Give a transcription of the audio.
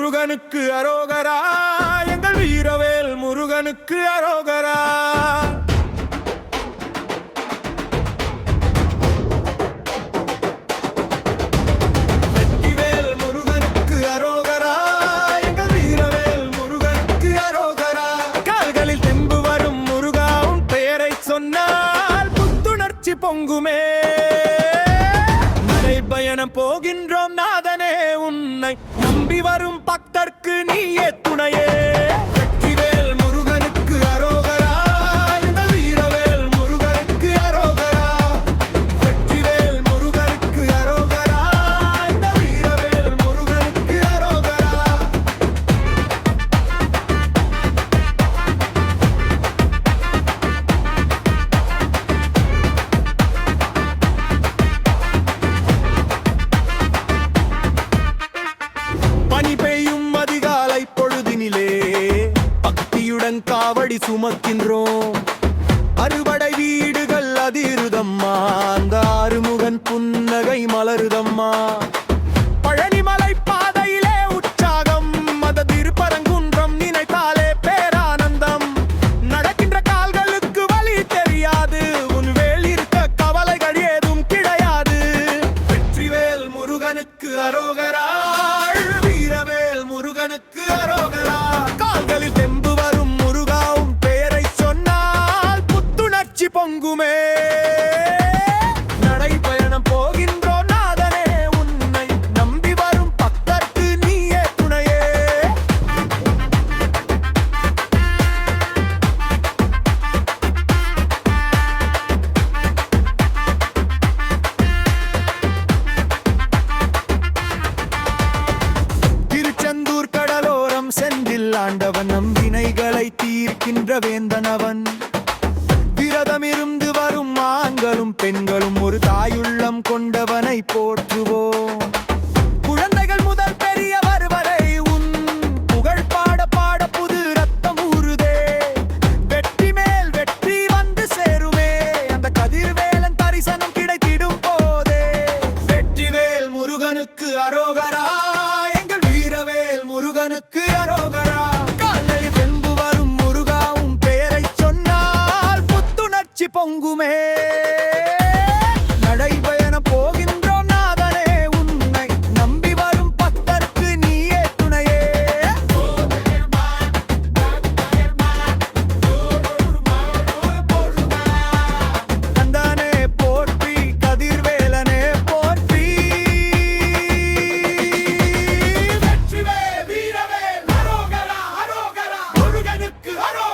முருகனுக்கு அரோகரா, எங்கள் வீரவேல் முருகனுக்கு அரோகரா. வெற்றிவேல் முருகனுக்கு அரோகரா, எங்கள் வீரவேல் முருகனுக்கு அரோகரா. கால்களில் தெம்பு வரும் முருகா, உன் பெயரை சொன்னால் புத்துணர்ச்சி பொங்குமே. பயணம் போகின்றோம் நாதனே, உன்னை நம்பி வரும் பக்தர்க்கு நீயே துணையே. வெற்றிவேல் முருகனுக்கு அரோகரா, எங்கள் வீரவேல் முருகனுக்கு அரோகரா. வெற்றிவேல் முருகனுக்கு அரோகரா, எங்கள் வீரவேல் முருகனுக்கு அரோகரா. பனி பெய்யும் அதிகாலை பொழுதினிலே பக்தியுடன் காவடி சுமக்கின்றோம். அறுபடை வீடுகள் அதிருதம்மா, அந்த ஆறுமுகன் புன்னகை மலருதம்மா. பழனிமலை பாதையிலே உற்சாகம், மத திருப்பரங்குன்றம் நினைத்தாலே பேரானந்தம். நடக்கின்ற கால்களுக்கு வழி தெரியாது, உன் வேல் இருக்க கவலைகள் ஏதும் கிடையாது. வெற்றிவேல் முருகனுக்கு அரோகரா, முருகனுக்கு அரோகரா. கால்களில் தெம்பு வரும் முருகா, உன் பெயரை சொன்னால் புத்துணர்ச்சி பொங்குமே. நடைபயணம் போகின்றோம் நாதனே, உன்னை நம்பி வரும் பக்தர்க்கு நீயே துணையே. செந்தில் ஆண்டவன், நம் வினைகளை தீர்க்கின்ற வேந்தனவன். விரதமிருந்து வரும் ஆண்களும் பெண்களும் ஒரு தாயுள்ளம் கொண்டவனை போற்றுவோம். குழந்தைகள் முதல் பெரியவர் வரை உன் புகழ் பாட பாட புது ரத்தம் ஊறுதே. வெற்றி மேல் வெற்றி வந்து சேருமே, அந்த கதிர்வேலன் தரிசனம் கிடைத்திடும் போதே. வெற்றிவேல் முருகனுக்கு அரோகரா, எங்கள் வீரவேல் முருகனுக்கு அரோகரா. காலையில் தெம்பு வரும் முருகா, உன் பெயரை சொன்னால் புத்துணர்ச்சி பொங்குமே. நடைபயணம் போகின்றோம் நாதனே, உன்னை நம்பி வரும் பக்தர்க்கு நீயே துணையே. கந்தானே போற்றி, கதிர்வேலனே போற்றி. முருகனுக்கு அரோகரா.